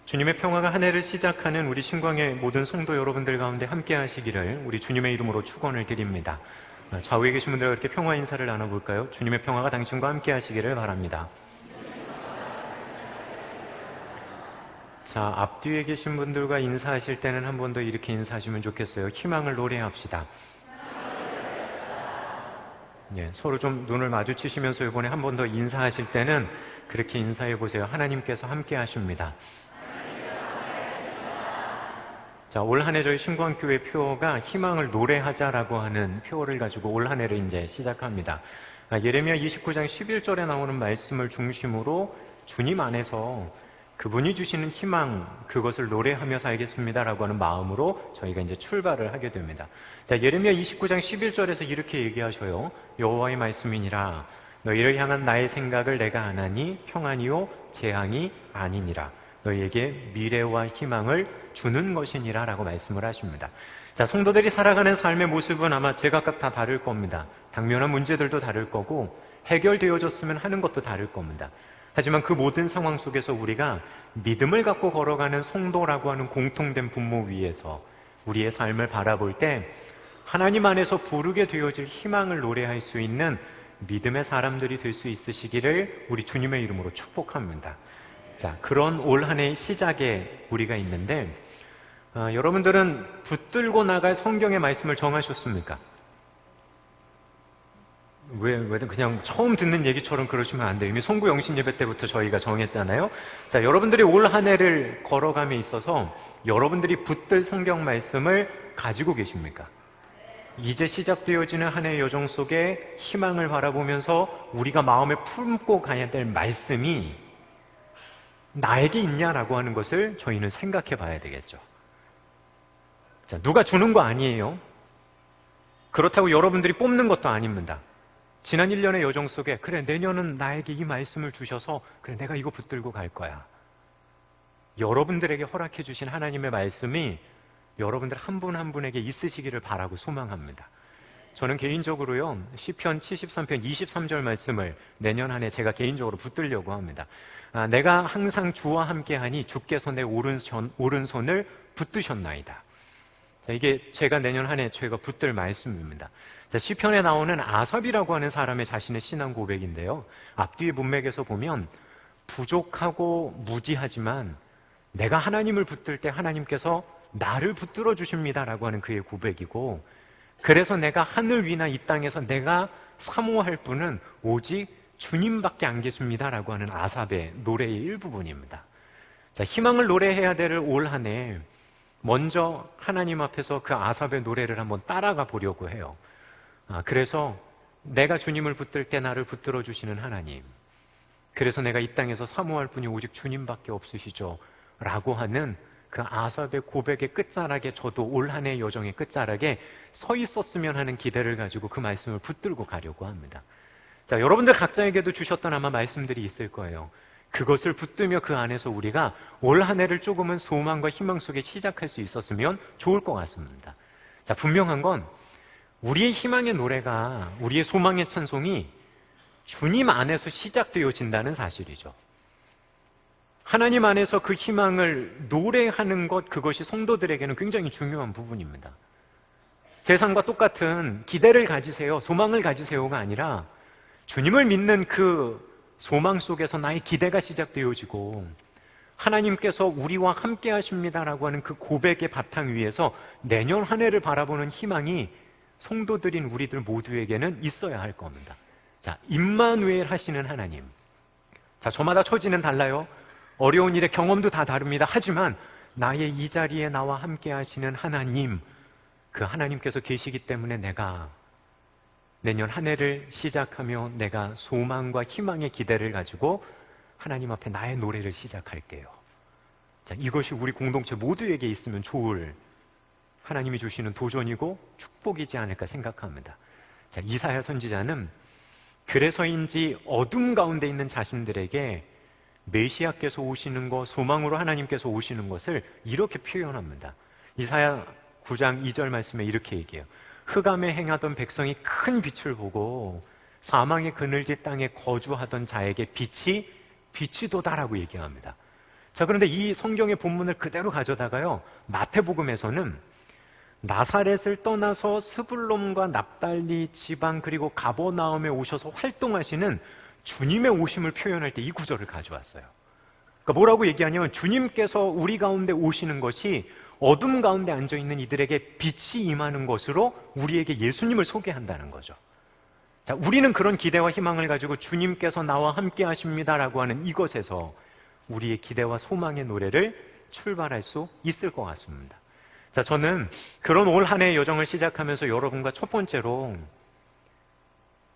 주님의 평화가 한 해를 시작하는 우리 신광의 모든 성도 여러분들 가운데 함께 하시기를 우리 주님의 이름으로 축원을 드립니다. 좌우에 계신 분들과 이렇게 평화 인사를 나눠볼까요? 주님의 평화가 당신과 함께 하시기를 바랍니다. 자, 앞뒤에 계신 분들과 인사하실 때는 한 번 더 이렇게 인사하시면 좋겠어요. 희망을 노래합시다. 예, 서로 좀 눈을 마주치시면서 이번에 한 번 더 인사하실 때는 그렇게 인사해 보세요. 하나님께서 함께 하십니다. 자, 올 한 해 저희 신광교회 표어가 희망을 노래하자라고 하는 표어를 가지고 올 한 해를 이제 시작합니다. 예레미야 29장 11절에 나오는 말씀을 중심으로 주님 안에서 그분이 주시는 희망, 그것을 노래하며 살겠습니다라고 하는 마음으로 저희가 이제 출발을 하게 됩니다. 자, 예레미야 29장 11절에서 이렇게 얘기하셔요. 여호와의 말씀이니라. 너희를 향한 나의 생각을 내가 아나니 평안이요 재앙이 아니니라. 너희에게 미래와 희망을 주는 것이니라 라고 말씀을 하십니다. 자, 성도들이 살아가는 삶의 모습은 아마 제각각 다 다를 겁니다. 당면한 문제들도 다를 거고 해결되어졌으면 하는 것도 다를 겁니다. 하지만 그 모든 상황 속에서 우리가 믿음을 갖고 걸어가는 성도라고 하는 공통된 분모 위에서 우리의 삶을 바라볼 때 하나님 안에서 부르게 되어질 희망을 노래할 수 있는 믿음의 사람들이 될 수 있으시기를 우리 주님의 이름으로 축복합니다. 자, 그런 올 한 해의 시작에 우리가 있는데 여러분들은 붙들고 나갈 성경의 말씀을 정하셨습니까? 왜 그냥 처음 듣는 얘기처럼 그러시면 안 돼요. 이미 송구영신 예배 때부터 저희가 정했잖아요. 자, 여러분들이 올 한 해를 걸어감에 있어서 여러분들이 붙들 성경 말씀을 가지고 계십니까? 이제 시작되어지는 한 해의 여정 속에 희망을 바라보면서 우리가 마음에 품고 가야 될 말씀이 나에게 있냐라고 하는 것을 저희는 생각해 봐야 되겠죠. 자, 누가 주는 거 아니에요. 그렇다고 여러분들이 뽑는 것도 아닙니다. 지난 1년의 여정 속에 그래, 내년은 나에게 이 말씀을 주셔서 그래, 내가 이거 붙들고 갈 거야. 여러분들에게 허락해 주신 하나님의 말씀이 여러분들 한 분 한 분에게 있으시기를 바라고 소망합니다. 저는 개인적으로요, 시편 73편 23절 말씀을 내년 한 해 제가 개인적으로 붙들려고 합니다. 내가 항상 주와 함께하니 주께서 내 오른손을 붙드셨나이다. 자, 이게 제가 내년 한 해 제가 붙들 말씀입니다. 자, 시편에 나오는 아삽이라고 하는 사람의 자신의 신앙 고백인데요, 앞뒤의 문맥에서 보면 부족하고 무지하지만 내가 하나님을 붙들 때 하나님께서 나를 붙들어 주십니다라고 하는 그의 고백이고, 그래서 내가 하늘 위나 이 땅에서 내가 사모할 분은 오직 주님밖에 안 계십니다라고 하는 아삽의 노래의 일부분입니다. 자, 희망을 노래해야 될 올 한 해 먼저 하나님 앞에서 그 아삽의 노래를 한번 따라가 보려고 해요. 그래서 내가 주님을 붙들 때 나를 붙들어 주시는 하나님, 그래서 내가 이 땅에서 사모할 분이 오직 주님밖에 없으시죠 라고 하는 그 아삽의 고백의 끝자락에 저도 올 한 해의 여정의 끝자락에 서 있었으면 하는 기대를 가지고 그 말씀을 붙들고 가려고 합니다. 자, 여러분들 각자에게도 주셨던 아마 말씀들이 있을 거예요. 그것을 붙들며 그 안에서 우리가 올 한 해를 조금은 소망과 희망 속에 시작할 수 있었으면 좋을 것 같습니다. 자, 분명한 건 우리의 희망의 노래가, 우리의 소망의 찬송이 주님 안에서 시작되어진다는 사실이죠. 하나님 안에서 그 희망을 노래하는 것, 그것이 성도들에게는 굉장히 중요한 부분입니다. 세상과 똑같은 기대를 가지세요, 소망을 가지세요가 아니라 주님을 믿는 그 소망 속에서 나의 기대가 시작되어지고 하나님께서 우리와 함께 하십니다라고 하는 그 고백의 바탕 위에서 내년 한 해를 바라보는 희망이 성도들인 우리들 모두에게는 있어야 할 겁니다. 자, 임마누엘 하시는 하나님. 자, 저마다 처지는 달라요. 어려운 일의 경험도 다 다릅니다. 하지만 나의 이 자리에 나와 함께 하시는 하나님, 그 하나님께서 계시기 때문에 내가 내년 한 해를 시작하며 내가 소망과 희망의 기대를 가지고 하나님 앞에 나의 노래를 시작할게요. 자, 이것이 우리 공동체 모두에게 있으면 좋을 하나님이 주시는 도전이고 축복이지 않을까 생각합니다. 자, 이사야 선지자는 그래서인지 어둠 가운데 있는 자신들에게 메시아께서 오시는 것, 소망으로 하나님께서 오시는 것을 이렇게 표현합니다. 이사야 9장 2절 말씀에 이렇게 얘기해요. 흑암에 행하던 백성이 큰 빛을 보고 사망의 그늘지 땅에 거주하던 자에게 빛이 비치도다라고 얘기합니다. 자, 그런데 이 성경의 본문을 그대로 가져다가요, 마태복음에서는 나사렛을 떠나서 스불론과 납달리 지방 그리고 가버나움에 오셔서 활동하시는 주님의 오심을 표현할 때 이 구절을 가져왔어요. 그러니까 뭐라고 얘기하냐면, 주님께서 우리 가운데 오시는 것이 어둠 가운데 앉아있는 이들에게 빛이 임하는 것으로 우리에게 예수님을 소개한다는 거죠. 자, 우리는 그런 기대와 희망을 가지고 주님께서 나와 함께 하십니다라고 하는 이것에서 우리의 기대와 소망의 노래를 출발할 수 있을 것 같습니다. 자, 저는 그런 올 한 해의 여정을 시작하면서 여러분과 첫 번째로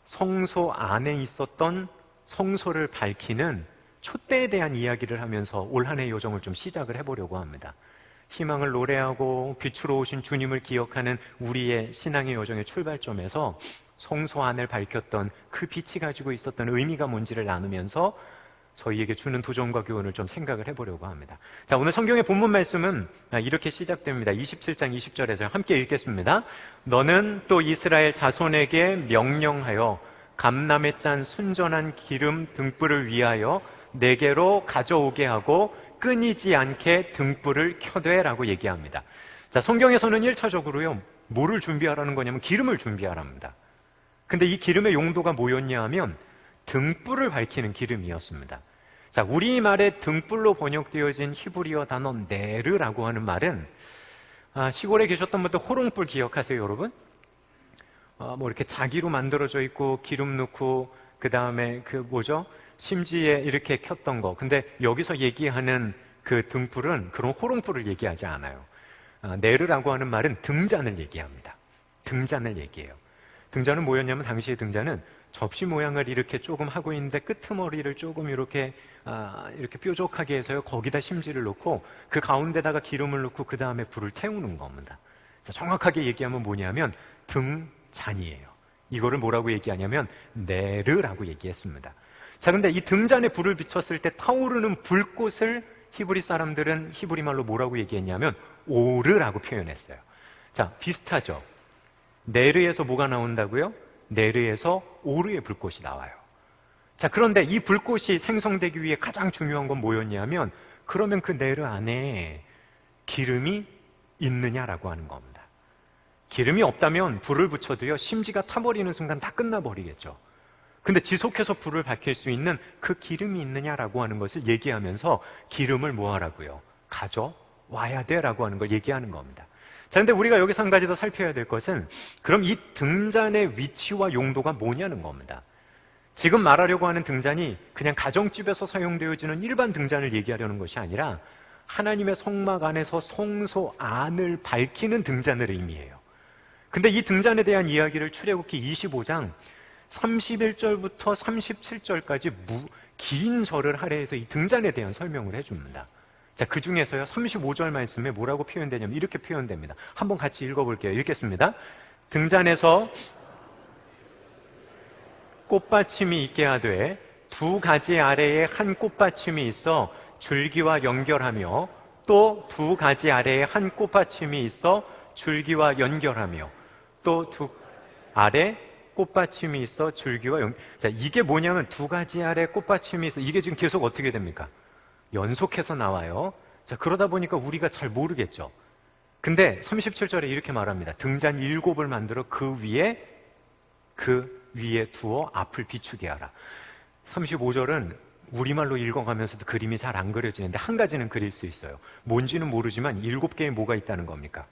성소 안에 있었던 성소를 밝히는 촛대에 대한 이야기를 하면서 올 한 해의 여정을 좀 시작을 해보려고 합니다. 희망을 노래하고 빛으로 오신 주님을 기억하는 우리의 신앙의 여정의 출발점에서 성소 안을 밝혔던 그 빛이 가지고 있었던 의미가 뭔지를 나누면서 저희에게 주는 도전과 교훈을 좀 생각을 해보려고 합니다. 자, 오늘 성경의 본문 말씀은 이렇게 시작됩니다. 27장 20절에서 함께 읽겠습니다. 너는 또 이스라엘 자손에게 명령하여 감람에 짠 순전한 기름 등불을 위하여 내게로 가져오게 하고 끊이지 않게 등불을 켜되라고 얘기합니다. 자, 성경에서는 1차적으로요, 뭐를 준비하라는 거냐면 기름을 준비하랍니다. 근데 이 기름의 용도가 뭐였냐 하면 등불을 밝히는 기름이었습니다. 자, 우리말에 등불로 번역되어진 히브리어 단어 네르라고 하는 말은, 시골에 계셨던 분들 호롱불 기억하세요, 여러분? 뭐 이렇게 자기로 만들어져 있고 기름 넣고 그 다음에 심지에 이렇게 켰던 거. 근데 여기서 얘기하는 그 등불은 그런 호롱불을 얘기하지 않아요. 네르라고 하는 말은 등잔을 얘기합니다. 등잔을 얘기해요. 등잔은 뭐였냐면, 당시의 등잔은 접시 모양을 이렇게 조금 하고 있는데 끄트머리를 조금 이렇게 뾰족하게 해서요, 거기다 심지를 놓고 그 가운데다가 기름을 넣고 그 다음에 불을 태우는 겁니다. 자, 정확하게 얘기하면 뭐냐면 등잔이에요. 이거를 뭐라고 얘기하냐면 네르라고 얘기했습니다. 자, 근데 이 등잔에 불을 비췄을 때 타오르는 불꽃을 히브리 사람들은 히브리 말로 뭐라고 얘기했냐면 오르라고 표현했어요. 자, 비슷하죠? 네르에서 뭐가 나온다고요? 네르에서 오르의 불꽃이 나와요. 자, 그런데 이 불꽃이 생성되기 위해 가장 중요한 건 뭐였냐면, 그러면 그 네르 안에 기름이 있느냐라고 하는 겁니다. 기름이 없다면 불을 붙여도요, 심지가 타버리는 순간 다 끝나버리겠죠. 근데 지속해서 불을 밝힐 수 있는 그 기름이 있느냐라고 하는 것을 얘기하면서 기름을 뭐 하라고요? 가져와야 돼라고 하는 걸 얘기하는 겁니다. 자, 근데 우리가 여기서 한 가지 더 살펴야 될 것은, 그럼 이 등잔의 위치와 용도가 뭐냐는 겁니다. 지금 말하려고 하는 등잔이 그냥 가정집에서 사용되어지는 일반 등잔을 얘기하려는 것이 아니라 하나님의 성막 안에서 성소 안을 밝히는 등잔을 의미해요. 근데 이 등잔에 대한 이야기를 출애굽기 25장 31절부터 37절까지 긴 절을 할애해서 이 등잔에 대한 설명을 해줍니다. 자, 그 중에서요, 35절 말씀에 뭐라고 표현되냐면 이렇게 표현됩니다. 한번 같이 읽어볼게요. 읽겠습니다. 등잔에서 꽃받침이 있게 하되 두 가지 아래에 한 꽃받침이 있어 줄기와 연결하며, 또 두 가지 아래에 한 꽃받침이 있어 줄기와 연결하며, 또 두 아래 꽃받침이 있어 줄기와 자, 이게 뭐냐면 두 가지 아래 꽃받침이 있어. 이게 지금 계속 어떻게 됩니까? 연속해서 나와요. 자, 그러다 보니까 우리가 잘 모르겠죠. 근데 37절에 이렇게 말합니다. 등잔 7을 만들어 그 위에 두어 앞을 비추게 하라. 35절은 우리말로 읽어가면서도 그림이 잘 안 그려지는데 한 가지는 그릴 수 있어요. 뭔지는 모르지만 7개의 뭐가 있다는 겁니까?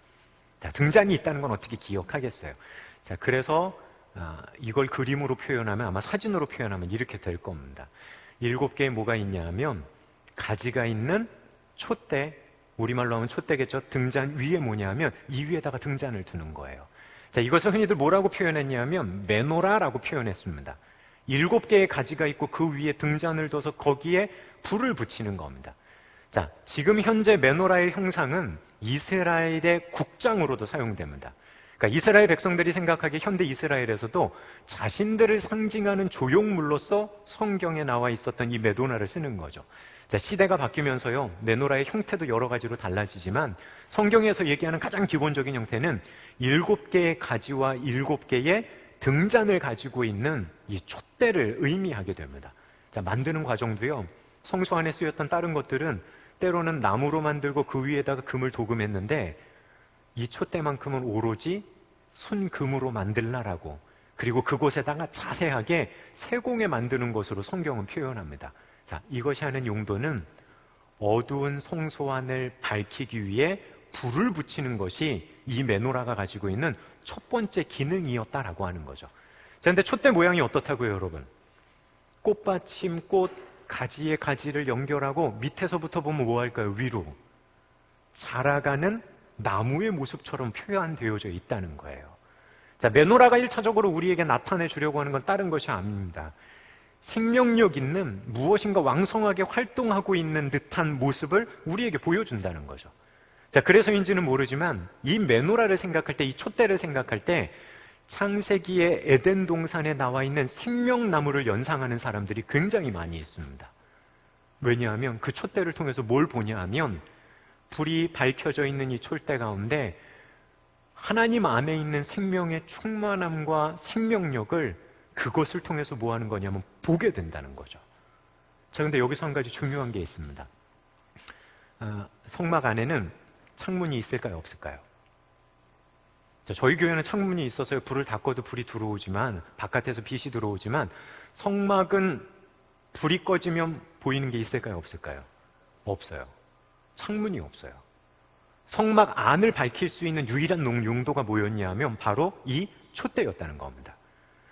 자, 등잔이 있다는 건 어떻게 기억하겠어요? 자, 그래서 이걸 그림으로 표현하면, 아마 사진으로 표현하면 이렇게 될 겁니다. 7개의 뭐가 있냐 하면 가지가 있는 촛대, 우리말로 하면 촛대겠죠. 등잔 위에 뭐냐 하면 이 위에다가 등잔을 두는 거예요. 자, 이것을 흔히들 뭐라고 표현했냐면 메노라라고 표현했습니다. 7개의 가지가 있고 그 위에 등잔을 둬서 거기에 불을 붙이는 겁니다. 자, 지금 현재 메노라의 형상은 이스라엘의 국장으로도 사용됩니다. 그러니까 이스라엘 백성들이 생각하기에 현대 이스라엘에서도 자신들을 상징하는 조형물로서 성경에 나와 있었던 이 메노라를 쓰는 거죠. 자, 시대가 바뀌면서요, 메노라의 형태도 여러 가지로 달라지지만 성경에서 얘기하는 가장 기본적인 형태는 7개의 가지와 7개의 등잔을 가지고 있는 이 촛대를 의미하게 됩니다. 자, 만드는 과정도요, 성소 안에 쓰였던 다른 것들은 때로는 나무로 만들고 그 위에다가 금을 도금했는데 이 촛대만큼은 오로지 순금으로 만들라라고, 그리고 그곳에다가 자세하게 세공에 만드는 것으로 성경은 표현합니다. 자, 이것이 하는 용도는 어두운 성소안을 밝히기 위해 불을 붙이는 것이 이 메노라가 가지고 있는 첫 번째 기능이었다라고 하는 거죠. 자, 근데 촛대 모양이 어떻다고요, 여러분? 꽃받침, 꽃 가지에 가지를 연결하고 밑에서부터 보면 뭐 할까요? 위로 자라가는 나무의 모습처럼 표현되어져 있다는 거예요. 자, 메노라가 1차적으로 우리에게 나타내 주려고 하는 건 다른 것이 아닙니다. 생명력 있는 무엇인가 왕성하게 활동하고 있는 듯한 모습을 우리에게 보여준다는 거죠. 자, 그래서인지는 모르지만 이 메노라를 생각할 때, 이 촛대를 생각할 때 창세기의 에덴 동산에 나와 있는 생명나무를 연상하는 사람들이 굉장히 많이 있습니다. 왜냐하면 그 촛대를 통해서 뭘 보냐 하면 불이 밝혀져 있는 이 촛대 가운데 하나님 안에 있는 생명의 충만함과 생명력을 그것을 통해서 뭐 하는 거냐면 보게 된다는 거죠. 자, 근데 여기서 한 가지 중요한 게 있습니다. 성막 안에는 창문이 있을까요, 없을까요? 자, 저희 교회는 창문이 있어서 불을 다 꺼도 불이 들어오지만, 바깥에서 빛이 들어오지만, 성막은 불이 꺼지면 보이는 게 있을까요, 없을까요? 없어요. 창문이 없어요. 성막 안을 밝힐 수 있는 유일한 용도가 뭐였냐 하면 바로 이 촛대였다는 겁니다.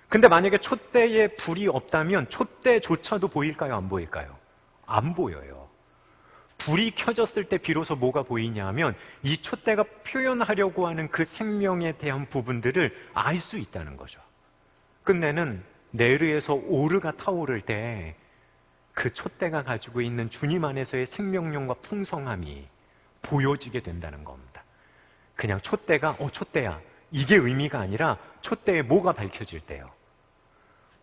근데 만약에 촛대에 불이 없다면 촛대조차도 보일까요, 안 보일까요? 안 보여요. 불이 켜졌을 때 비로소 뭐가 보이냐 하면 이 촛대가 표현하려고 하는 그 생명에 대한 부분들을 알 수 있다는 거죠. 끝내는 네르에서 오르가 타오를 때 그 촛대가 가지고 있는 주님 안에서의 생명력과 풍성함이 보여지게 된다는 겁니다. 그냥 촛대가 촛대야, 이게 의미가 아니라 촛대에 뭐가 밝혀질 때요,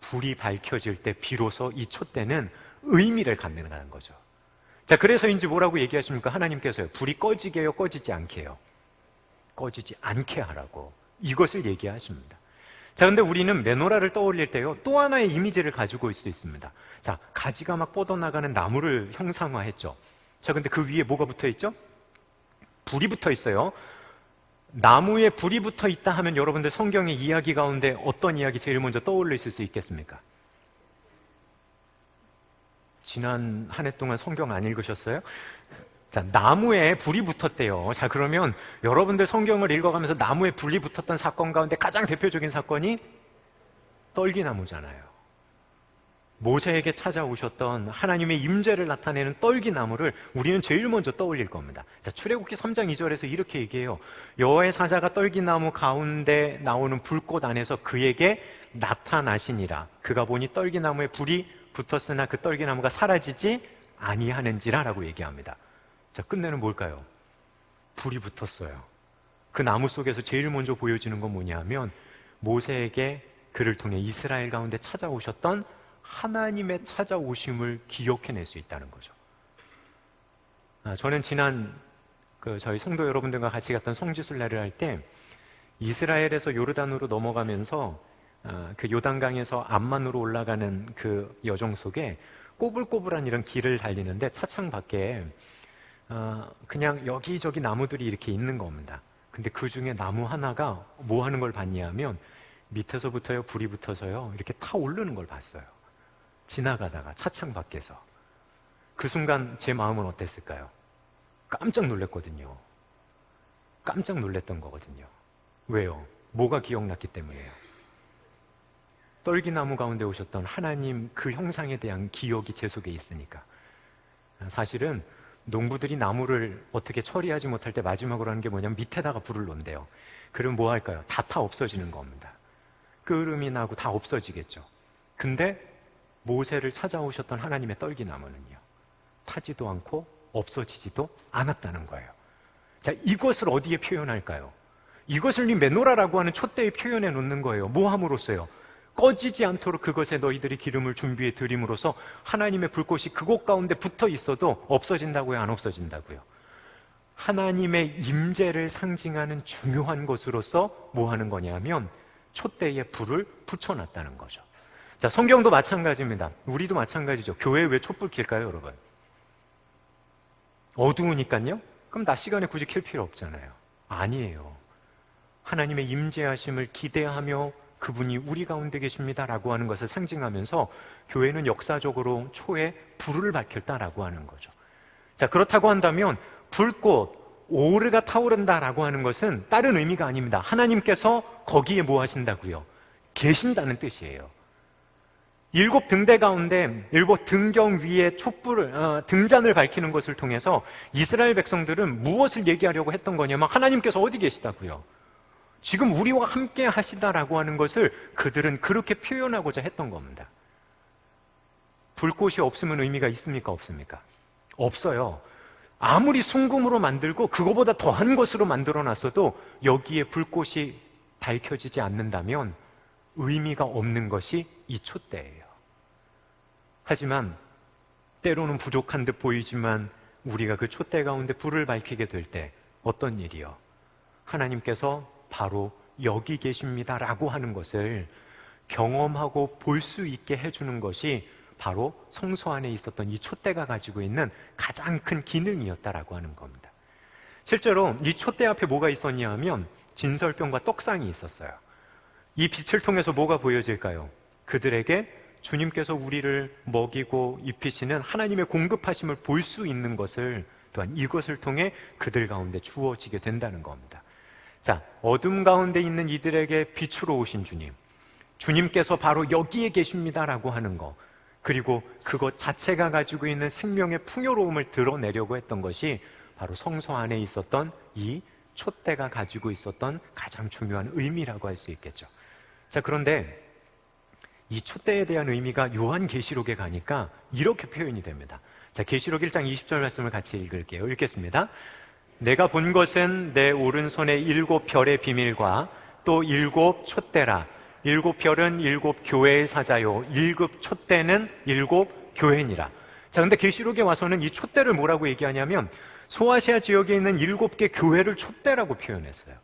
불이 밝혀질 때 비로소 이 촛대는 의미를 갖는다는 거죠. 자, 그래서인지 뭐라고 얘기하십니까? 하나님께서요, 불이 꺼지게 해요, 꺼지지 않게 해요? 꺼지지 않게 하라고 이것을 얘기하십니다. 자, 근데 우리는 메노라를 떠올릴 때요, 또 하나의 이미지를 가지고 있을 수 있습니다. 자, 가지가 막 뻗어나가는 나무를 형상화했죠. 자, 근데 그 위에 뭐가 붙어 있죠? 불이 붙어 있어요. 나무에 불이 붙어 있다 하면 여러분들 성경의 이야기 가운데 어떤 이야기 제일 먼저 떠올리실 수 있겠습니까? 지난 한 해 동안 성경 안 읽으셨어요? 자, 나무에 불이 붙었대요. 자, 그러면 여러분들 성경을 읽어가면서 나무에 불이 붙었던 사건 가운데 가장 대표적인 사건이 떨기나무잖아요. 모세에게 찾아오셨던 하나님의 임재를 나타내는 떨기나무를 우리는 제일 먼저 떠올릴 겁니다. 자, 출애굽기 3장 2절에서 이렇게 얘기해요. 여호와의 사자가 떨기나무 가운데 나오는 불꽃 안에서 그에게 나타나시니라. 그가 보니 떨기나무에 불이 붙었으나 그 떨기나무가 사라지지 아니하는지라 라고 얘기합니다. 자, 끝내는 뭘까요? 불이 붙었어요. 그 나무 속에서 제일 먼저 보여지는 건 뭐냐 하면 모세에게 그를 통해 이스라엘 가운데 찾아오셨던 하나님의 찾아오심을 기억해낼 수 있다는 거죠. 저는 지난 저희 성도 여러분들과 같이 갔던 성지순례를 할 때 이스라엘에서 요르단으로 넘어가면서 그 요단강에서 암만으로 올라가는 그 여정 속에 꼬불꼬불한 이런 길을 달리는데 차창 밖에 그냥 여기저기 나무들이 이렇게 있는 겁니다. 근데 그 중에 나무 하나가 뭐 하는 걸 봤냐 하면 밑에서부터요 불이 붙어서요 이렇게 타오르는 걸 봤어요. 지나가다가 차창 밖에서. 그 순간 제 마음은 어땠을까요? 깜짝 놀랐거든요. 깜짝 놀랐던 거거든요. 왜요? 뭐가 기억났기 때문이에요. 떨기나무 가운데 오셨던 하나님 그 형상에 대한 기억이 제 속에 있으니까. 사실은 농부들이 나무를 어떻게 처리하지 못할 때 마지막으로 하는 게 뭐냐면 밑에다가 불을 놓는데요. 그럼 뭐 할까요? 다 없어지는 겁니다. 끓음이 나고 다 없어지겠죠. 근데 모세를 찾아오셨던 하나님의 떨기나무는요, 타지도 않고 없어지지도 않았다는 거예요. 자, 이것을 어디에 표현할까요? 이것을 이 메노라라고 하는 촛대에 표현해 놓는 거예요. 뭐 함으로써요? 꺼지지 않도록 그것에 너희들이 기름을 준비해 드림으로써 하나님의 불꽃이 그곳 가운데 붙어 있어도 없어진다고요, 안 없어진다고요? 하나님의 임재를 상징하는 중요한 것으로서 뭐 하는 거냐면 촛대에 불을 붙여놨다는 거죠. 자, 성경도 마찬가지입니다. 우리도 마찬가지죠. 교회에 왜 촛불 킬까요, 여러분? 어두우니까요? 그럼 낮 시간에 굳이 켤 필요 없잖아요. 아니에요. 하나님의 임재하심을 기대하며 그분이 우리 가운데 계십니다라고 하는 것을 상징하면서 교회는 역사적으로 초에 불을 밝혔다라고 하는 거죠. 자, 그렇다고 한다면 불꽃, 오르가 타오른다라고 하는 것은 다른 의미가 아닙니다. 하나님께서 거기에 뭐 하신다고요? 계신다는 뜻이에요. 7 등대 가운데 7 등경 위에 촛불을 등잔을 밝히는 것을 통해서 이스라엘 백성들은 무엇을 얘기하려고 했던 거냐면 하나님께서 어디 계시다고요? 지금 우리와 함께 하시다라고 하는 것을 그들은 그렇게 표현하고자 했던 겁니다. 불꽃이 없으면 의미가 있습니까? 없습니까? 없어요. 아무리 순금으로 만들고 그거보다 더한 것으로 만들어놨어도 여기에 불꽃이 밝혀지지 않는다면 의미가 없는 것이 이 촛대예요. 하지만 때로는 부족한 듯 보이지만 우리가 그 촛대 가운데 불을 밝히게 될 때 어떤 일이요? 하나님께서 바로 여기 계십니다라고 하는 것을 경험하고 볼 수 있게 해주는 것이 바로 성소 안에 있었던 이 촛대가 가지고 있는 가장 큰 기능이었다라고 하는 겁니다. 실제로 이 촛대 앞에 뭐가 있었냐 하면 진설병과 떡상이 있었어요. 이 빛을 통해서 뭐가 보여질까요? 그들에게 주님께서 우리를 먹이고 입히시는 하나님의 공급하심을 볼 수 있는 것을 또한 이것을 통해 그들 가운데 주어지게 된다는 겁니다. 자, 어둠 가운데 있는 이들에게 빛으로 오신 주님, 주님께서 바로 여기에 계십니다라고 하는 것, 그리고 그것 자체가 가지고 있는 생명의 풍요로움을 드러내려고 했던 것이 바로 성소 안에 있었던 이 촛대가 가지고 있었던 가장 중요한 의미라고 할 수 있겠죠. 자, 그런데 이 촛대에 대한 의미가 요한계시록에 가니까 이렇게 표현이 됩니다. 자, 계시록 1장 20절 말씀을 같이 읽을게요. 읽겠습니다. 내가 본 것은 내 오른손에 7 별의 비밀과 또 7 촛대라. 7 별은 7 교회의 사자요 7 촛대는 7 교회니라. 자, 근데 계시록에 와서는 이 촛대를 뭐라고 얘기하냐면 소아시아 지역에 있는 7개 교회를 촛대라고 표현했어요.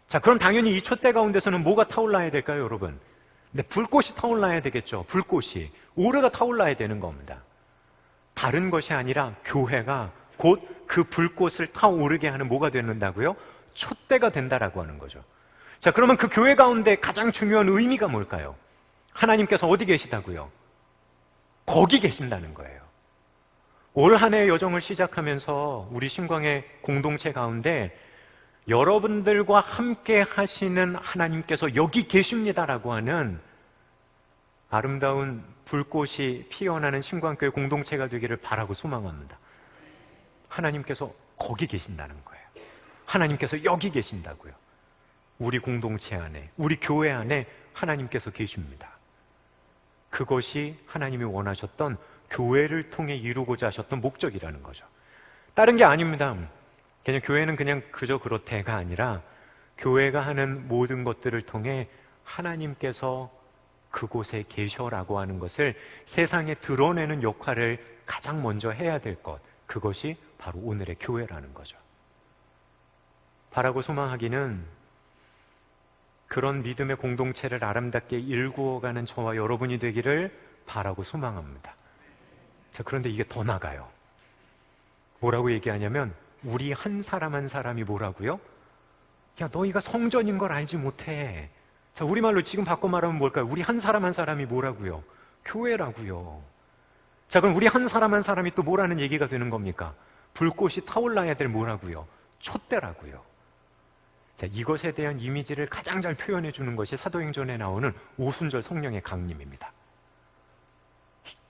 자, 그럼 당연히 이 촛대 가운데서는 뭐가 타올라야 될까요, 여러분? 네, 불꽃이 타올라야 되겠죠. 불꽃이. 오르가 타올라야 되는 겁니다. 다른 것이 아니라 교회가 곧 그 불꽃을 타오르게 하는 뭐가 되는다고요? 촛대가 된다라고 하는 거죠. 자, 그러면 그 교회 가운데 가장 중요한 의미가 뭘까요? 하나님께서 어디 계시다고요? 거기 계신다는 거예요. 올 한 해의 여정을 시작하면서 우리 신광의 공동체 가운데 여러분들과 함께 하시는 하나님께서 여기 계십니다라고 하는 아름다운 불꽃이 피어나는 신광교회 공동체가 되기를 바라고 소망합니다. 하나님께서 거기 계신다는 거예요. 하나님께서 여기 계신다고요. 우리 공동체 안에, 우리 교회 안에 하나님께서 계십니다. 그것이 하나님이 원하셨던 교회를 통해 이루고자 하셨던 목적이라는 거죠. 다른 게 아닙니다. 그냥 교회는 그냥 그저 그렇대가 아니라 교회가 하는 모든 것들을 통해 하나님께서 그곳에 계셔라고 하는 것을 세상에 드러내는 역할을 가장 먼저 해야 될 것, 그것이 바로 오늘의 교회라는 거죠. 바라고 소망하기는 그런 믿음의 공동체를 아름답게 일구어가는 저와 여러분이 되기를 바라고 소망합니다. 자, 그런데 이게 더 나가요. 뭐라고 얘기하냐면 우리 한 사람 한 사람이 뭐라고요? 야, 너희가 성전인 걸 알지 못해. 자, 우리말로 지금 바꿔 말하면 뭘까요? 우리 한 사람 한 사람이 뭐라고요? 교회라고요. 자, 그럼 우리 한 사람 한 사람이 또 뭐라는 얘기가 되는 겁니까? 불꽃이 타올라야 될 뭐라고요? 촛대라고요. 자, 이것에 대한 이미지를 가장 잘 표현해 주는 것이 사도행전에 나오는 오순절 성령의 강림입니다.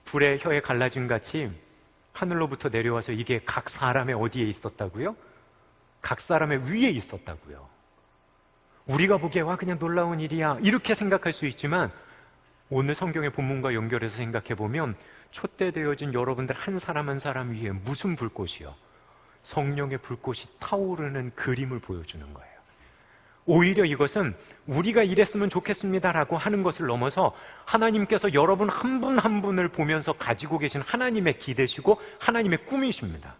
불의 혀에 갈라진 같이 하늘로부터 내려와서 이게 각 사람의 어디에 있었다고요? 각 사람의 위에 있었다고요. 우리가 보기에 와 그냥 놀라운 일이야 이렇게 생각할 수 있지만 오늘 성경의 본문과 연결해서 생각해 보면 촛대되어진 여러분들 한 사람 한 사람 위에 무슨 불꽃이요? 성령의 불꽃이 타오르는 그림을 보여주는 거예요. 오히려 이것은 우리가 이랬으면 좋겠습니다라고 하는 것을 넘어서 하나님께서 여러분 한 분 한 분을 보면서 가지고 계신 하나님의 기대시고 하나님의 꿈이십니다.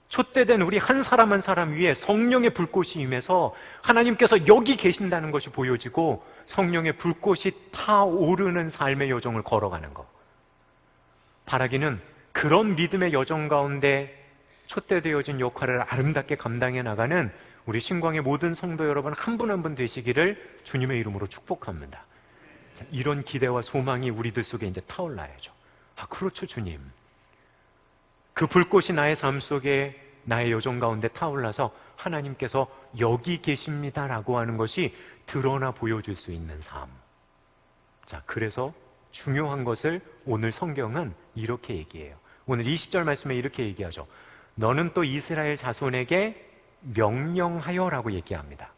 촛대된 우리 한 사람 한 사람 위에 성령의 불꽃이 임해서 하나님께서 여기 계신다는 것이 보여지고 성령의 불꽃이 타오르는 삶의 여정을 걸어가는 것. 바라기는 그런 믿음의 여정 가운데 촛대되어진 역할을 아름답게 감당해 나가는 우리 신광의 모든 성도 여러분 한 분 한 분 되시기를 주님의 이름으로 축복합니다. 자, 이런 기대와 소망이 우리들 속에 이제 타올라야죠. 그렇죠, 주님. 그 불꽃이 나의 삶 속에 나의 여정 가운데 타올라서 하나님께서 여기 계십니다라고 하는 것이 드러나 보여줄 수 있는 삶. 자, 그래서 중요한 것을 오늘 성경은 이렇게 얘기해요. 오늘 20절 말씀에 이렇게 얘기하죠. 너는 또 이스라엘 자손에게 명령하여라고 얘기합니다.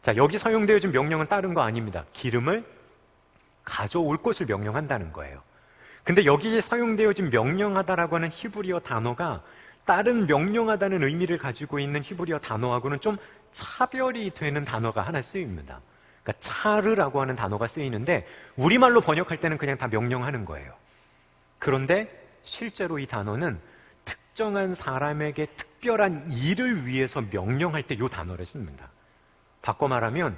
자, 여기 사용되어진 명령은 다른 거 아닙니다. 기름을 가져올 것을 명령한다는 거예요. 근데 여기에 사용되어진 명령하다라고 하는 히브리어 단어가 다른 명령하다는 의미를 가지고 있는 히브리어 단어하고는 좀 차별이 되는 단어가 하나 쓰입니다. 그러니까 차르라고 하는 단어가 쓰이는데 우리말로 번역할 때는 그냥 다 명령하는 거예요. 그런데 실제로 이 단어는 특정한 사람에게 특별한 일을 위해서 명령할 때 이 단어를 씁니다. 바꿔 말하면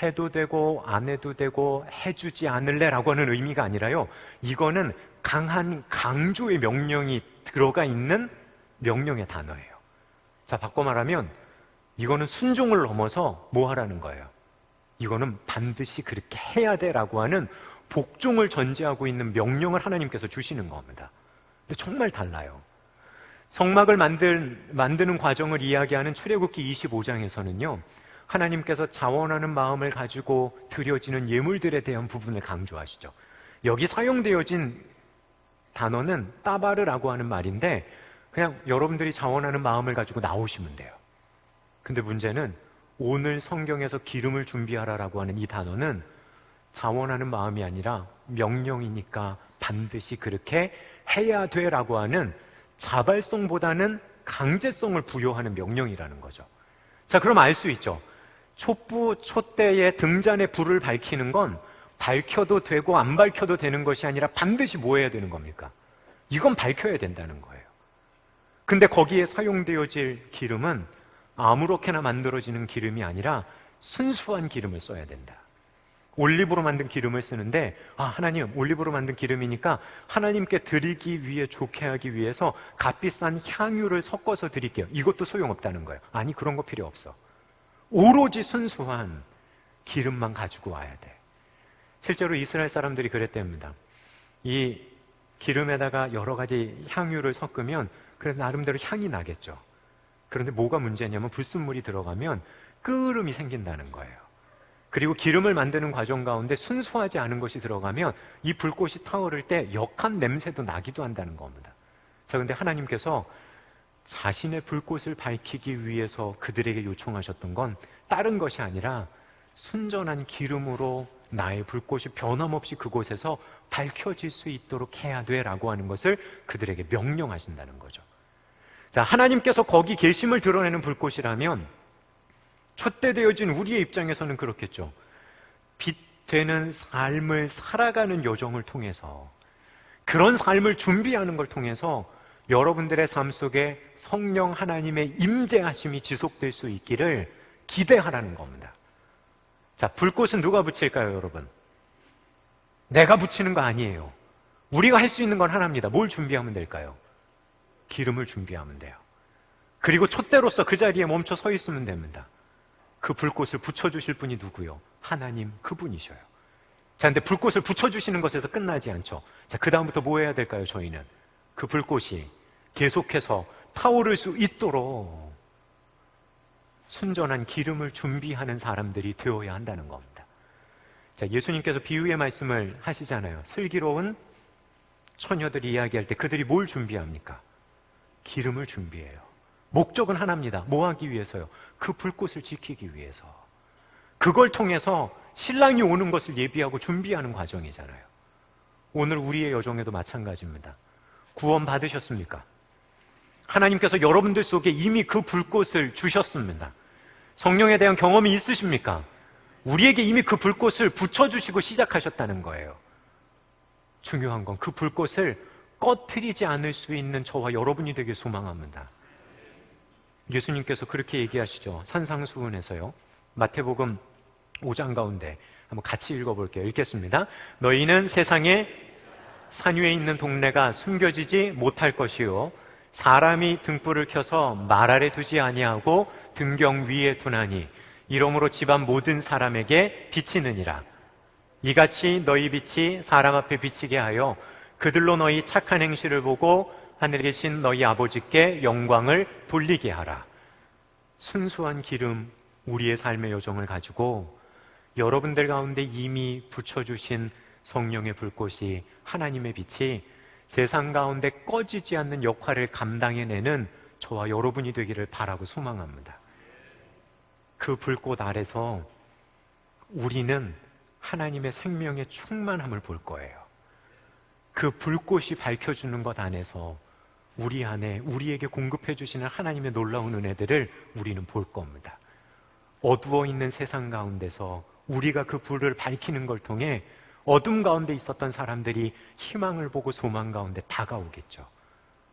해도 되고 안 해도 되고 해주지 않을래라고 하는 의미가 아니라요, 이거는 강한 강조의 명령이 들어가 있는 명령의 단어예요. 자, 바꿔 말하면 이거는 순종을 넘어서 뭐 하라는 거예요? 이거는 반드시 그렇게 해야 돼라고 하는 복종을 전제하고 있는 명령을 하나님께서 주시는 겁니다. 근데 정말 달라요. 성막을 만드는 과정을 이야기하는 출애굽기 25장에서는요 하나님께서 자원하는 마음을 가지고 드려지는 예물들에 대한 부분을 강조하시죠. 여기 사용되어진 단어는 따바르라고 하는 말인데 그냥 여러분들이 자원하는 마음을 가지고 나오시면 돼요. 근데 문제는 오늘 성경에서 기름을 준비하라라고 하는 이 단어는 자원하는 마음이 아니라 명령이니까 반드시 그렇게 해야 돼라고 하는 자발성보다는 강제성을 부여하는 명령이라는 거죠. 자, 그럼 알 수 있죠. 촛부, 촛대의 등잔에 불을 밝히는 건 밝혀도 되고 안 밝혀도 되는 것이 아니라 반드시 뭐 해야 되는 겁니까? 이건 밝혀야 된다는 거예요. 근데 거기에 사용되어질 기름은 아무렇게나 만들어지는 기름이 아니라 순수한 기름을 써야 된다. 올리브로 만든 기름을 쓰는데 하나님, 올리브로 만든 기름이니까 하나님께 드리기 위해, 좋게 하기 위해서 값비싼 향유를 섞어서 드릴게요. 이것도 소용없다는 거예요. 아니, 그런 거 필요 없어. 오로지 순수한 기름만 가지고 와야 돼. 실제로 이스라엘 사람들이 그랬답니다. 이 기름에다가 여러 가지 향유를 섞으면 그래도 나름대로 향이 나겠죠. 그런데 뭐가 문제냐면 불순물이 들어가면 끓음이 생긴다는 거예요. 그리고 기름을 만드는 과정 가운데 순수하지 않은 것이 들어가면 이 불꽃이 타오를 때 역한 냄새도 나기도 한다는 겁니다. 자, 근데 하나님께서 자신의 불꽃을 밝히기 위해서 그들에게 요청하셨던 건 다른 것이 아니라 순전한 기름으로 나의 불꽃이 변함없이 그곳에서 밝혀질 수 있도록 해야 돼라고 하는 것을 그들에게 명령하신다는 거죠. 자, 하나님께서 거기 계심을 드러내는 불꽃이라면 촛대되어진 우리의 입장에서는 그렇겠죠. 빛 되는 삶을 살아가는 여정을 통해서, 그런 삶을 준비하는 걸 통해서 여러분들의 삶 속에 성령 하나님의 임재하심이 지속될 수 있기를 기대하라는 겁니다. 자, 불꽃은 누가 붙일까요, 여러분? 내가 붙이는 거 아니에요. 우리가 할 수 있는 건 하나입니다. 뭘 준비하면 될까요? 기름을 준비하면 돼요. 그리고 촛대로서 그 자리에 멈춰 서 있으면 됩니다. 그 불꽃을 붙여주실 분이 누구요? 하나님, 그분이셔요. 자, 근데 불꽃을 붙여주시는 것에서 끝나지 않죠. 자, 그 다음부터 뭐 해야 될까요, 저희는? 그 불꽃이 계속해서 타오를 수 있도록 순전한 기름을 준비하는 사람들이 되어야 한다는 겁니다. 자, 예수님께서 비유의 말씀을 하시잖아요. 슬기로운 처녀들이 이야기할 때 그들이 뭘 준비합니까? 기름을 준비해요. 목적은 하나입니다. 뭐 하기 위해서요? 그 불꽃을 지키기 위해서. 그걸 통해서 신랑이 오는 것을 예비하고 준비하는 과정이잖아요. 오늘 우리의 여정에도 마찬가지입니다. 구원 받으셨습니까? 하나님께서 여러분들 속에 이미 그 불꽃을 주셨습니다. 성령에 대한 경험이 있으십니까? 우리에게 이미 그 불꽃을 붙여주시고 시작하셨다는 거예요. 중요한 건 그 불꽃을 꺼트리지 않을 수 있는 저와 여러분이 되길 소망합니다. 예수님께서 그렇게 얘기하시죠. 산상수훈에서요. 마태복음 5장 가운데 한번 같이 읽어볼게요. 읽겠습니다. 너희는 세상에 산 위에 있는 동네가 숨겨지지 못할 것이요 사람이 등불을 켜서 말 아래 두지 아니하고 등경 위에 두나니 이러므로 집안 모든 사람에게 비치느니라. 이같이 너희 빛이 사람 앞에 비치게 하여 그들로 너희 착한 행실을 보고 하늘에 계신 너희 아버지께 영광을 돌리게 하라. 순수한 기름, 우리의 삶의 여정을 가지고 여러분들 가운데 이미 붙여주신 성령의 불꽃이, 하나님의 빛이 세상 가운데 꺼지지 않는 역할을 감당해내는 저와 여러분이 되기를 바라고 소망합니다. 그 불꽃 아래서 우리는 하나님의 생명의 충만함을 볼 거예요. 그 불꽃이 밝혀주는 것 안에서 우리 안에 우리에게 공급해 주시는 하나님의 놀라운 은혜들을 우리는 볼 겁니다. 어두워 있는 세상 가운데서 우리가 그 불을 밝히는 걸 통해 어둠 가운데 있었던 사람들이 희망을 보고 소망 가운데 다가오겠죠.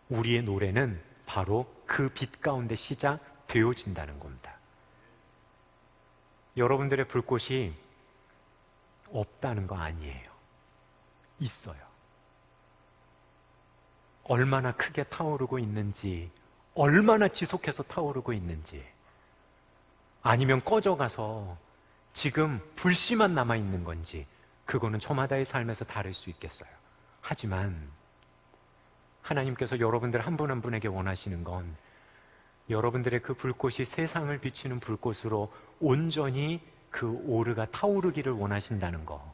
우리의 노래는 바로 그 빛 가운데 시작되어진다는 겁니다. 여러분들의 불꽃이 없다는 거 아니에요. 있어요. 얼마나 크게 타오르고 있는지, 얼마나 지속해서 타오르고 있는지, 아니면 꺼져가서 지금 불씨만 남아있는 건지, 그거는 저마다의 삶에서 다를 수 있겠어요. 하지만 하나님께서 여러분들 한 분 한 분에게 원하시는 건 여러분들의 그 불꽃이 세상을 비치는 불꽃으로 온전히 그 오르가 타오르기를 원하신다는 거.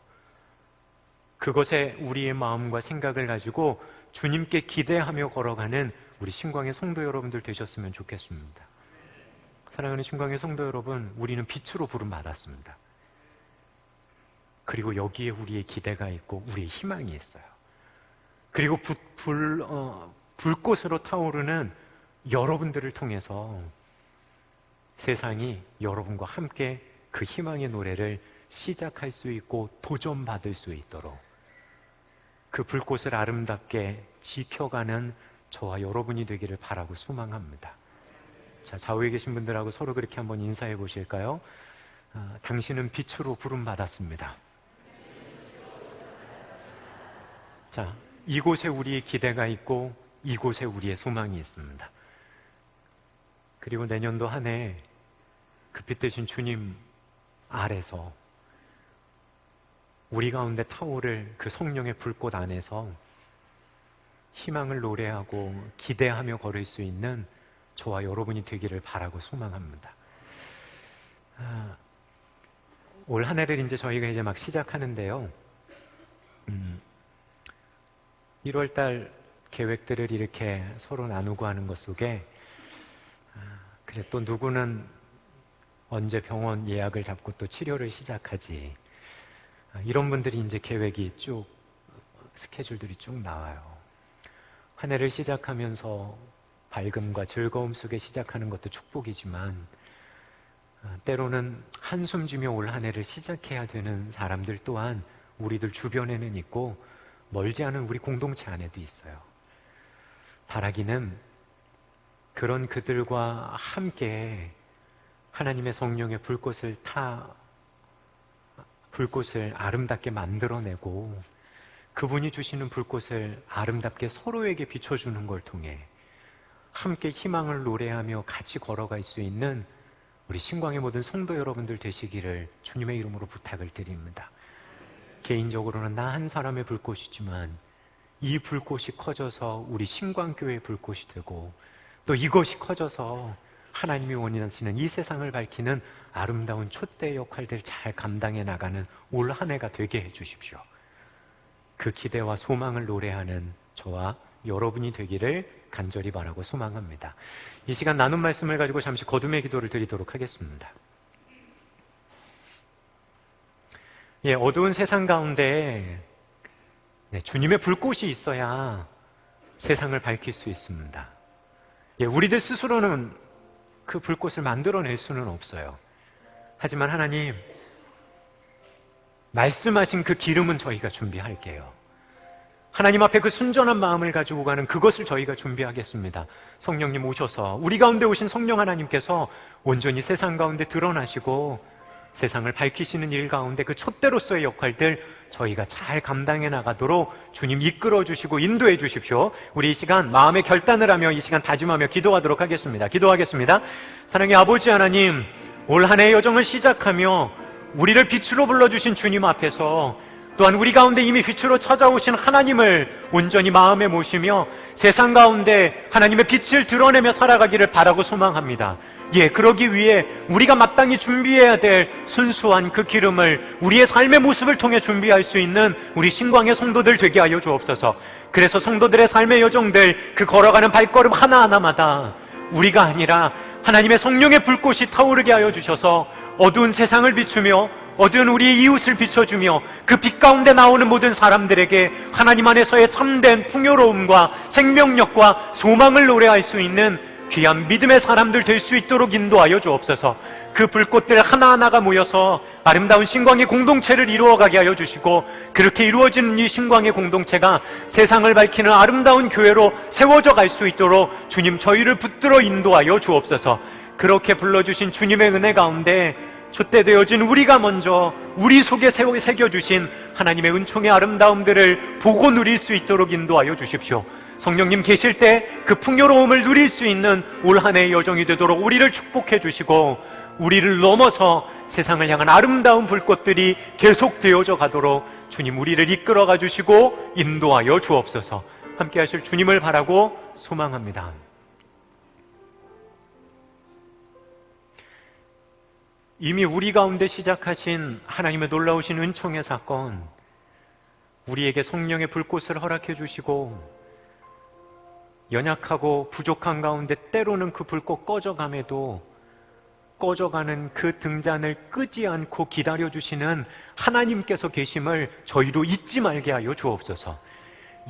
그것에 우리의 마음과 생각을 가지고 주님께 기대하며 걸어가는 우리 신광의 성도 여러분들 되셨으면 좋겠습니다. 사랑하는 신광의 성도 여러분, 우리는 빛으로 부름받았습니다. 그리고 여기에 우리의 기대가 있고 우리의 희망이 있어요. 그리고 불꽃으로 타오르는 여러분들을 통해서 세상이 여러분과 함께 그 희망의 노래를 시작할 수 있고 도전받을 수 있도록 그 불꽃을 아름답게 지켜가는 저와 여러분이 되기를 바라고 소망합니다. 자, 좌우에 계신 분들하고 서로 그렇게 한번 인사해 보실까요? 당신은 빛으로 부름받았습니다. 자, 이곳에 우리의 기대가 있고 이곳에 우리의 소망이 있습니다. 그리고 내년도 한 해 그 빛 대신 주님 아래서 우리 가운데 타오를 그 성령의 불꽃 안에서 희망을 노래하고 기대하며 걸을 수 있는 저와 여러분이 되기를 바라고 소망합니다. 올 한 해를 이제 저희가 이제 막 시작하는데요. 1월달 계획들을 이렇게 서로 나누고 하는 것 속에 그래 또 누구는 언제 병원 예약을 잡고 또 치료를 시작하지, 이런 분들이 이제 계획이 쭉 스케줄들이 쭉 나와요. 한 해를 시작하면서 밝음과 즐거움 속에 시작하는 것도 축복이지만 때로는 한숨 쉬며 올 한 해를 시작해야 되는 사람들 또한 우리들 주변에는 있고 멀지 않은 우리 공동체 안에도 있어요. 바라기는 그런 그들과 함께 하나님의 성령의 불꽃을 아름답게 만들어내고 그분이 주시는 불꽃을 아름답게 서로에게 비춰주는 걸 통해 함께 희망을 노래하며 같이 걸어갈 수 있는 우리 신광의 모든 성도 여러분들 되시기를 주님의 이름으로 부탁을 드립니다. 개인적으로는 나 한 사람의 불꽃이지만 이 불꽃이 커져서 우리 신광교회의 불꽃이 되고 또 이것이 커져서 하나님이 원하시는 이 세상을 밝히는 아름다운 촛대 역할들 잘 감당해 나가는 올 한 해가 되게 해주십시오. 그 기대와 소망을 노래하는 저와 여러분이 되기를 간절히 바라고 소망합니다. 이 시간 나눈 말씀을 가지고 잠시 거듭의 기도를 드리도록 하겠습니다. 어두운 세상 가운데 주님의 불꽃이 있어야 세상을 밝힐 수 있습니다. 우리들 스스로는 그 불꽃을 만들어낼 수는 없어요. 하지만 하나님, 말씀하신 그 기름은 저희가 준비할게요. 하나님 앞에 그 순전한 마음을 가지고 가는 그것을 저희가 준비하겠습니다. 성령님 오셔서 우리 가운데 오신 성령 하나님께서 온전히 세상 가운데 드러나시고 세상을 밝히시는 일 가운데 그 촛대로서의 역할들 저희가 잘 감당해 나가도록 주님 이끌어 주시고 인도해 주십시오. 우리 이 시간 마음의 결단을 하며 이 시간 다짐하며 기도하도록 하겠습니다. 기도하겠습니다. 사랑의 아버지 하나님, 올 한 해의 여정을 시작하며 우리를 빛으로 불러주신 주님 앞에서 또한 우리 가운데 이미 빛으로 찾아오신 하나님을 온전히 마음에 모시며 세상 가운데 하나님의 빛을 드러내며 살아가기를 바라고 소망합니다. 그러기 위해 우리가 마땅히 준비해야 될 순수한 그 기름을 우리의 삶의 모습을 통해 준비할 수 있는 우리 신광의 성도들 되게 하여 주옵소서. 그래서 성도들의 삶의 여정들, 그 걸어가는 발걸음 하나하나마다 우리가 아니라 하나님의 성령의 불꽃이 타오르게 하여 주셔서 어두운 세상을 비추며 어두운 우리의 이웃을 비춰주며 그 빛 가운데 나오는 모든 사람들에게 하나님 안에서의 참된 풍요로움과 생명력과 소망을 노래할 수 있는 귀한 믿음의 사람들 될 수 있도록 인도하여 주옵소서. 그 불꽃들 하나하나가 모여서 아름다운 신광의 공동체를 이루어가게 하여 주시고 그렇게 이루어지는 이 신광의 공동체가 세상을 밝히는 아름다운 교회로 세워져 갈 수 있도록 주님 저희를 붙들어 인도하여 주옵소서. 그렇게 불러주신 주님의 은혜 가운데 촛대되어진 우리가 먼저 우리 속에 새겨주신 하나님의 은총의 아름다움들을 보고 누릴 수 있도록 인도하여 주십시오. 성령님 계실 때 그 풍요로움을 누릴 수 있는 올 한 해의 여정이 되도록 우리를 축복해 주시고 우리를 넘어서 세상을 향한 아름다운 불꽃들이 계속 되어져 가도록 주님 우리를 이끌어가 주시고 인도하여 주옵소서. 함께 하실 주님을 바라고 소망합니다. 이미 우리 가운데 시작하신 하나님의 놀라우신 은총의 사건, 우리에게 성령의 불꽃을 허락해 주시고 연약하고 부족한 가운데 때로는 그 불꽃 꺼져감에도 꺼져가는 그 등잔을 끄지 않고 기다려주시는 하나님께서 계심을 저희로 잊지 말게 하여 주옵소서.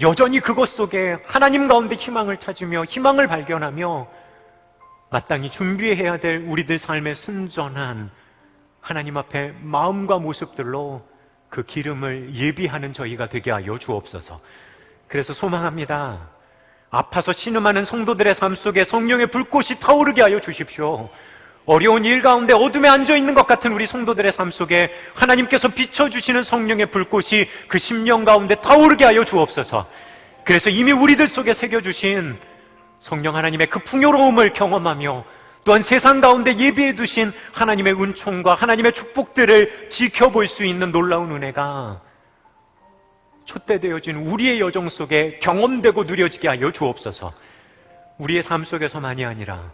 여전히 그것 속에 하나님 가운데 희망을 찾으며 희망을 발견하며 마땅히 준비해야 될 우리들 삶의 순전한 하나님 앞에 마음과 모습들로 그 기름을 예비하는 저희가 되게 하여 주옵소서. 그래서 소망합니다. 아파서 신음하는 성도들의 삶 속에 성령의 불꽃이 타오르게 하여 주십시오. 어려운 일 가운데 어둠에 앉아있는 것 같은 우리 성도들의 삶 속에 하나님께서 비춰주시는 성령의 불꽃이 그 심령 가운데 타오르게 하여 주옵소서. 그래서 이미 우리들 속에 새겨주신 성령 하나님의 그 풍요로움을 경험하며 또한 세상 가운데 예비해 두신 하나님의 은총과 하나님의 축복들을 지켜볼 수 있는 놀라운 은혜가 촛대되어진 우리의 여정 속에 경험되고 누려지게 하여 주옵소서. 우리의 삶 속에서만이 아니라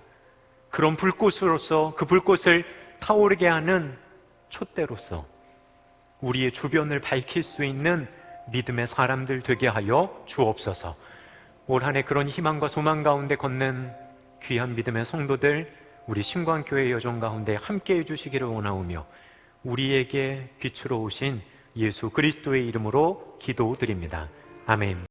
그런 불꽃으로서 그 불꽃을 타오르게 하는 촛대로서 우리의 주변을 밝힐 수 있는 믿음의 사람들 되게 하여 주옵소서. 올 한 해 그런 희망과 소망 가운데 걷는 귀한 믿음의 성도들, 우리 신광교회 여정 가운데 함께 해주시기를 원하오며 우리에게 빛으로 오신 예수 그리스도의 이름으로 기도드립니다. 아멘.